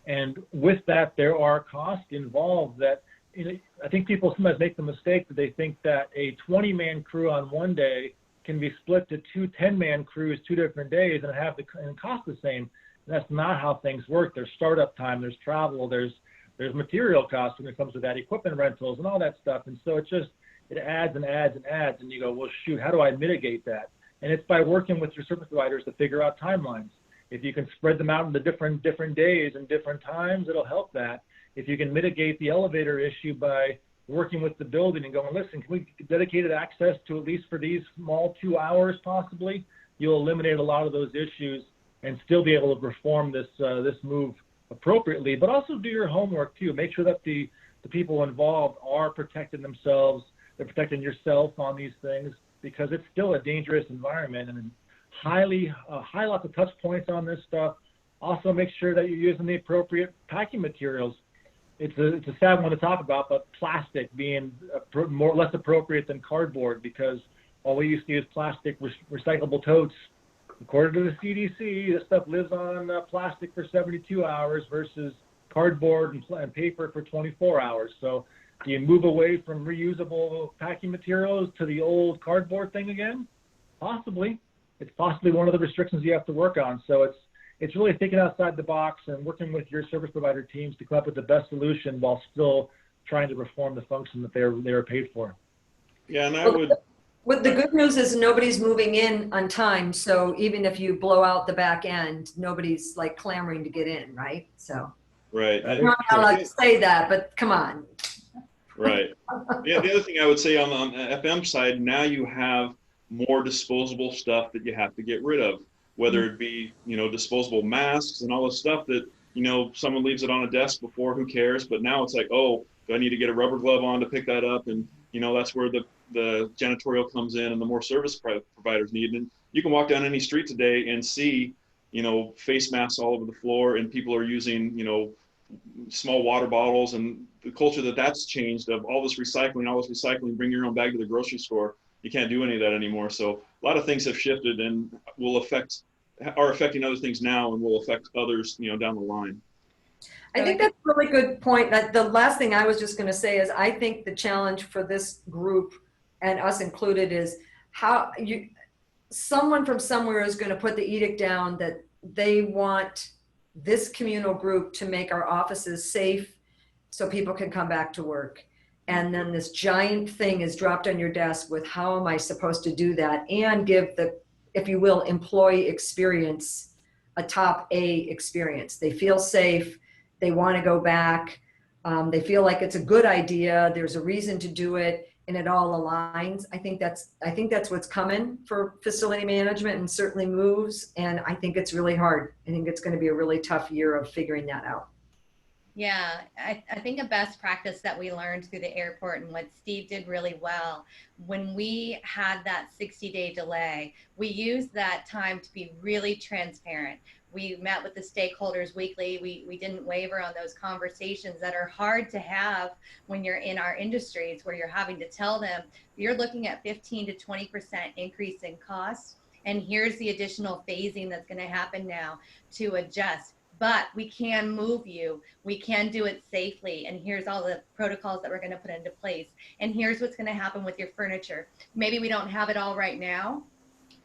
And with that, there are costs involved that, I think people sometimes make the mistake that they think that a 20-man crew on one day can be split to 2 10-man crews 2 different days and cost the same. And that's not how things work. There's startup time, there's travel, there's material costs when it comes to that, equipment rentals and all that stuff. And so it adds and adds and adds, and you go, well, shoot, how do I mitigate that? And it's by working with your service providers to figure out timelines. If you can spread them out into different days and different times, it'll help that. If you can mitigate the elevator issue by working with the building and going, listen, can we get dedicated access to at least for these small 2 hours possibly, you'll eliminate a lot of those issues and still be able to perform this move appropriately. But also do your homework too. Make sure that the people involved are protecting themselves, they're protecting yourself on these things, because it's still a dangerous environment, and high lots of touch points on this stuff. Also make sure that you're using the appropriate packing materials. It's a sad one to talk about, but plastic being less appropriate than cardboard, because while we used to use plastic recyclable totes, according to the CDC, this stuff lives on plastic for 72 hours versus cardboard and paper for 24 hours. So do you move away from reusable packing materials to the old cardboard thing again? Possibly. It's possibly one of the restrictions you have to work on. So it's really thinking outside the box and working with your service provider teams to come up with the best solution while still trying to perform the function that they were paid for. Yeah, and What the good news is nobody's moving in on time. So even if you blow out the back end, nobody's like clamoring to get in, right? So right. I'm not allowed to say that, but come on. Right. Yeah, the other thing I would say on the FM side, now you have more disposable stuff that you have to get rid of, whether it be, disposable masks and all this stuff that, someone leaves it on a desk before, who cares? But now it's like, oh, do I need to get a rubber glove on to pick that up? And, that's where the janitorial comes in and the more service providers need. And you can walk down any street today and see, face masks all over the floor, and people are using, small water bottles, and the culture that's changed of all this recycling, bring your own bag to the grocery store. You can't do any of that anymore. So a lot of things have shifted and are affecting other things now, and will affect others, down the line. I think that's a really good point. That the last thing I was just going to say is I think the challenge for this group, and us included, is someone from somewhere is going to put the edict down that they want this communal group to make our offices safe so people can come back to work. And then this giant thing is dropped on your desk with how am I supposed to do that and give the, if you will, employee experience a top A experience. They feel safe. They want to go back. They feel like it's a good idea. There's a reason to do it, and it all aligns. I think that's what's coming for facility management, and certainly moves. And I think it's really hard. I think it's going to be a really tough year of figuring that out. Yeah, I think a best practice that we learned through the airport, and what Steve did really well, when we had that 60-day delay, we used that time to be really transparent. We met with the stakeholders weekly. We didn't waver on those conversations that are hard to have when you're in our industries, where you're having to tell them, you're looking at 15 to 20% increase in cost, and here's the additional phasing that's going to happen now to adjust. But we can move you, we can do it safely, and here's all the protocols that we're going to put into place, and here's what's going to happen with your furniture. Maybe we don't have it all right now,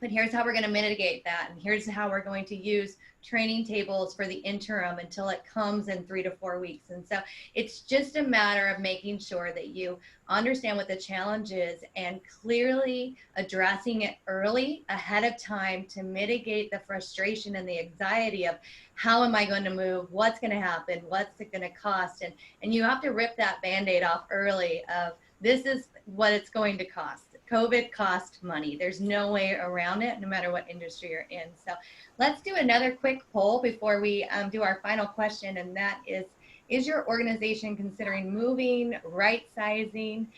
but here's how we're going to mitigate that, and here's how we're going to use training tables for the interim until it comes in 3 to 4 weeks. And so it's just a matter of making sure that you understand what the challenge is and clearly addressing it early, ahead of time, to mitigate the frustration and the anxiety of how am I going to move, what's going to happen, what's it going to cost. And you have to rip that Band-Aid off early of, this is what it's going to cost. COVID cost money. There's no way around it, no matter what industry you're in. So let's do another quick poll before we do our final question, and that is is your organization considering moving, right sizing,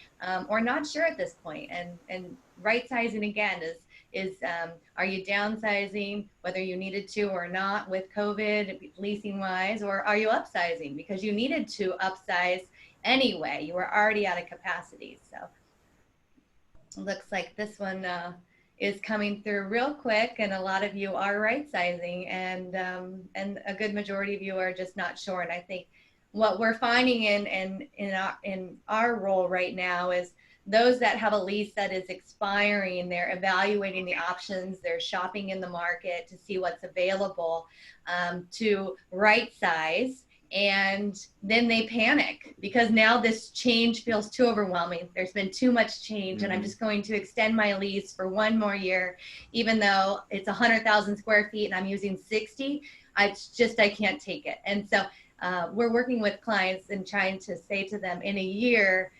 or not sure at this point? And right sizing again is are you downsizing, whether you needed to or not with COVID leasing wise, or are you upsizing because you needed to upsize anyway? You were already out of capacity. So looks like this one is coming through real quick, and a lot of you are right sizing, and a good majority of you are just not sure. And I think what we're finding in our role right now is those that have a lease that is expiring, they're evaluating the options, they're shopping in the market to see what's available, to right size. And then they panic because now this change feels too overwhelming. There's been too much change, and I'm just going to extend my lease for one more year, even though it's 100,000 square feet and I'm using 60. I can't take it. And so we're working with clients and trying to say to them, in a year,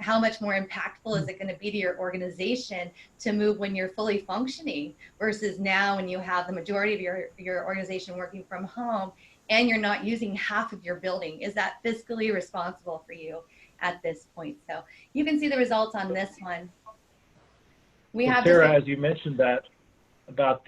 how much more impactful is it going to be to your organization to move when you're fully functioning versus now when you have the majority of your organization working from home and you're not using half of your building? Is that fiscally responsible for you at this point? So you can see the results on this one. We have Sara, as you mentioned that about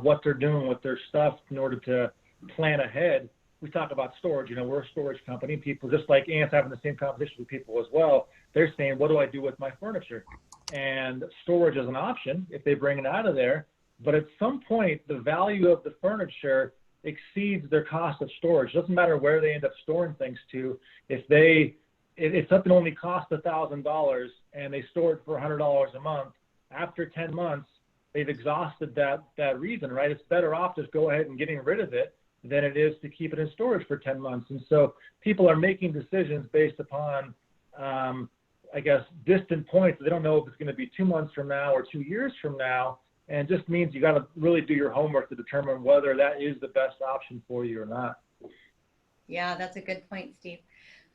what they're doing with their stuff in order to plan ahead, we talk about storage. You know, we're a storage company. People, just like Ant's having the same conversation with people as well, they're saying, what do I do with my furniture? And storage is an option if they bring it out of there. But at some point, the value of the furniture exceeds their cost of storage. It doesn't matter where they end up storing things to. If something only costs $1,000 and they store it for $100 a month, after 10 months, they've exhausted that reason, right? It's better off just go ahead and getting rid of it than it is to keep it in storage for 10 months. And so people are making decisions based upon, I guess, distant points. They don't know if it's going to be 2 months from now or 2 years from now. And it just means you got to really do your homework to determine whether that is the best option for you or not. Yeah, that's a good point, Steve.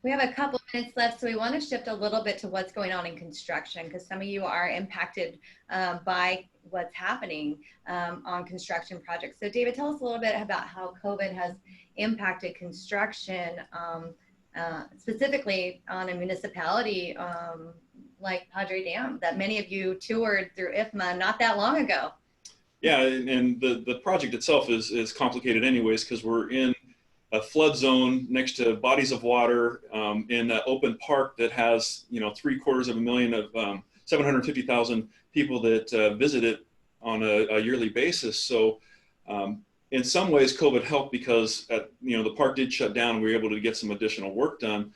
We have a couple minutes left, so we want to shift a little bit to what's going on in construction, because some of you are impacted by what's happening on construction projects. So David, tell us a little bit about how COVID has impacted construction, specifically on a municipality like Padre Dam that many of you toured through IFMA not that long ago. Yeah, and the project itself is complicated anyways, because we're in a flood zone next to bodies of water in an open park that has, 750,000 of 750,000 people that visit it on a yearly basis. So in some ways COVID helped because the park did shut down and we were able to get some additional work done.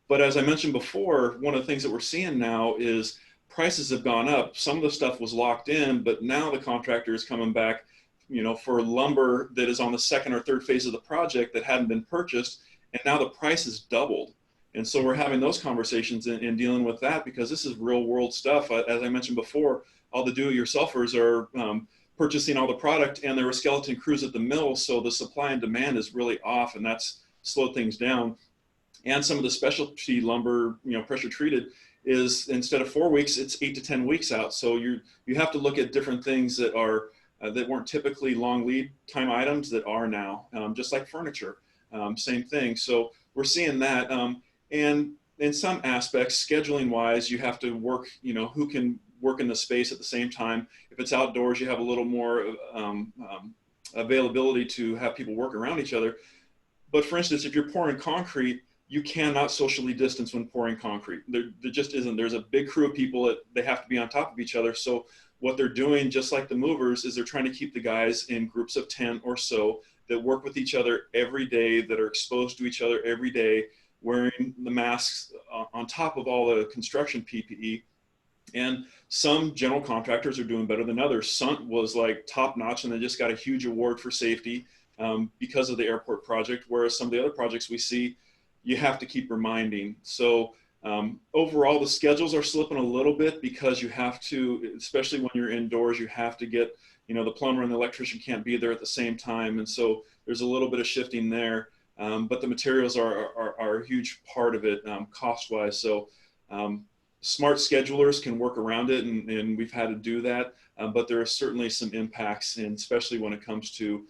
But as I mentioned before, one of the things that we're seeing now is prices have gone up. Some of the stuff was locked in, but now the contractor is coming back, for lumber that is on the second or third phase of the project that hadn't been purchased, and now the price has doubled. And so we're having those conversations and dealing with that, because this is real world stuff. As I mentioned before, all the do-it-yourselfers are purchasing all the product, and there were skeleton crews at the mill, so the supply and demand is really off, and that's slowed things down. And some of the specialty lumber, pressure treated, is instead of 4 weeks, it's 8 to 10 weeks out. So you have to look at different things that are that weren't typically long lead time items that are now, just like furniture, same thing. So we're seeing that. And in some aspects, scheduling wise, you have to work, who can work in the space at the same time. If it's outdoors, you have a little more availability to have people work around each other. But for instance, if you're pouring concrete, you cannot socially distance when pouring concrete. There just isn't. There's a big crew of people that they have to be on top of each other. So what they're doing, just like the movers, is they're trying to keep the guys in groups of 10 or so that work with each other every day, that are exposed to each other every day, wearing the masks on top of all the construction PPE. And some general contractors are doing better than others. Sunt was like top notch, and they just got a huge award for safety because of the airport project, whereas some of the other projects we see, you have to keep reminding. So overall, the schedules are slipping a little bit because you have to, especially when you're indoors, you have to get, the plumber and the electrician can't be there at the same time. And so there's a little bit of shifting there. But the materials are a huge part of it cost-wise. So smart schedulers can work around it, and we've had to do that. But there are certainly some impacts, and especially when it comes to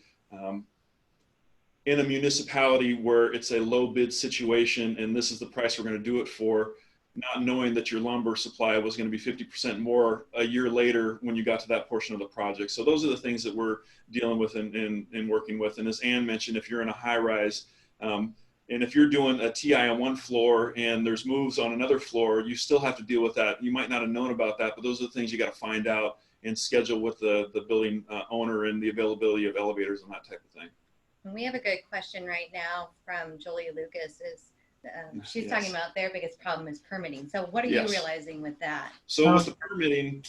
in a municipality where it's a low bid situation and this is the price we're going to do it for, not knowing that your lumber supply was going to be 50% more a year later when you got to that portion of the project. So those are the things that we're dealing with and working with. And as Ann mentioned, if you're in a high rise, and if you're doing a TI on one floor and there's moves on another floor, you still have to deal with that. You might not have known about that, but those are the things you got to find out and schedule with the building owner and the availability of elevators and that type of thing. And we have a good question right now from Julia Lucas. She's Yes. talking about their biggest problem is permitting. So what are you realizing with that? So with the permitting,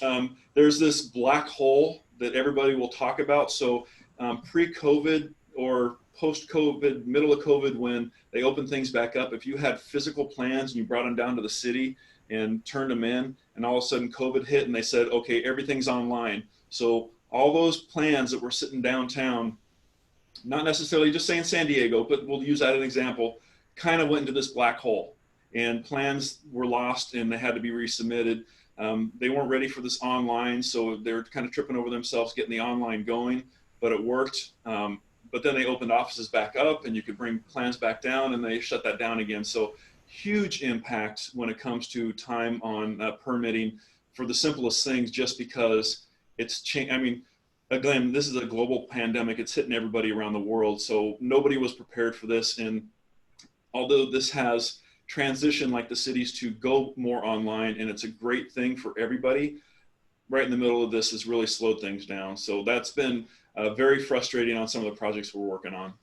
there's this black hole that everybody will talk about. So pre-COVID or post-COVID, middle of COVID, when they opened things back up, if you had physical plans and you brought them down to the city and turned them in, and all of a sudden COVID hit and they said, okay, everything's online. So all those plans that were sitting downtown, not necessarily just saying San Diego, but we'll use that as an example, kind of went into this black hole, and plans were lost and they had to be resubmitted. They weren't ready for this online, so they're kind of tripping over themselves getting the online going, but it worked. But then they opened offices back up and you could bring plans back down, and they shut that down again. So huge impact when it comes to time on permitting for the simplest things, just because it's changed. I mean, again, this is a global pandemic. It's hitting everybody around the world. So nobody was prepared for this. And although this has transitioned like the cities to go more online, and it's a great thing for everybody, right in the middle of this has really slowed things down. So that's been very frustrating on some of the projects we're working on.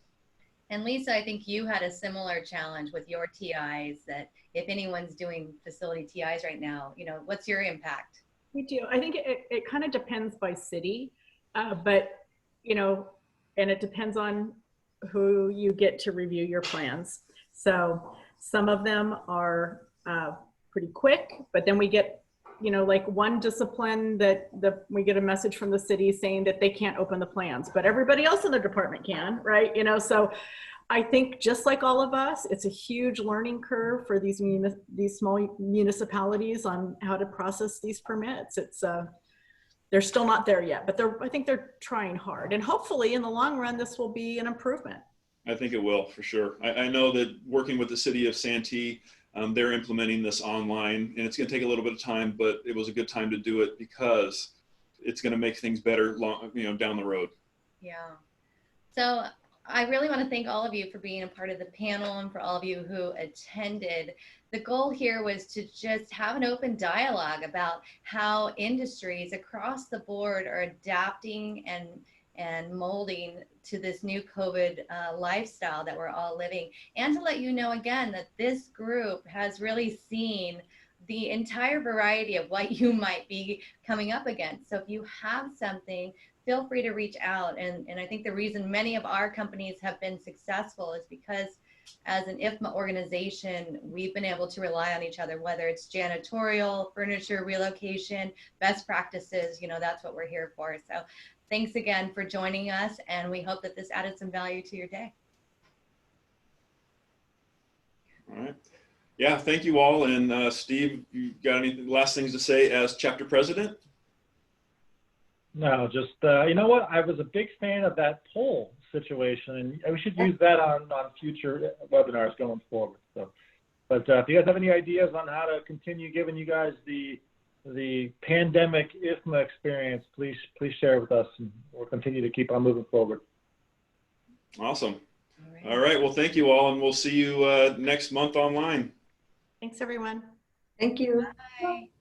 And Lisa, I think you had a similar challenge with your TIs, that if anyone's doing facility TIs right now, you know, what's your impact? We do. I think it kind of depends by city, but, you know, and it depends on who you get to review your plans. So some of them are pretty quick, but then we get, you know, like one discipline that we get a message from the city saying that they can't open the plans, but everybody else in the department can, right? You know, so I think just like all of us, it's a huge learning curve for these small municipalities on how to process these permits. It's they're still not there yet, but I think they're trying hard, and hopefully in the long run, this will be an improvement. I think it will, for sure. I know that working with the city of Santee, they're implementing this online, and it's going to take a little bit of time, but it was a good time to do it because it's going to make things better down the road. Yeah. So I really want to thank all of you for being a part of the panel, and for all of you who attended. The goal here was to just have an open dialogue about how industries across the board are adapting and molding to this new COVID lifestyle that we're all living, and to let you know again that this group has really seen the entire variety of what you might be coming up against. So if you have something, feel free to reach out. And I think the reason many of our companies have been successful is because as an IFMA organization, we've been able to rely on each other, whether it's janitorial, furniture, relocation, best practices, you know, that's what we're here for. So thanks again for joining us, and we hope that this added some value to your day. All right. Yeah, thank you all. And Steve, you got any last things to say as chapter president? No, just, you know what? I was a big fan of that poll situation, and we should use that on future webinars going forward. So, but if you guys have any ideas on how to continue giving you guys the pandemic IFMA experience, please share with us, and we'll continue to keep on moving forward. Awesome. All right. Well, thank you all, and we'll see you next month online. Thanks, everyone. Thank you. Bye.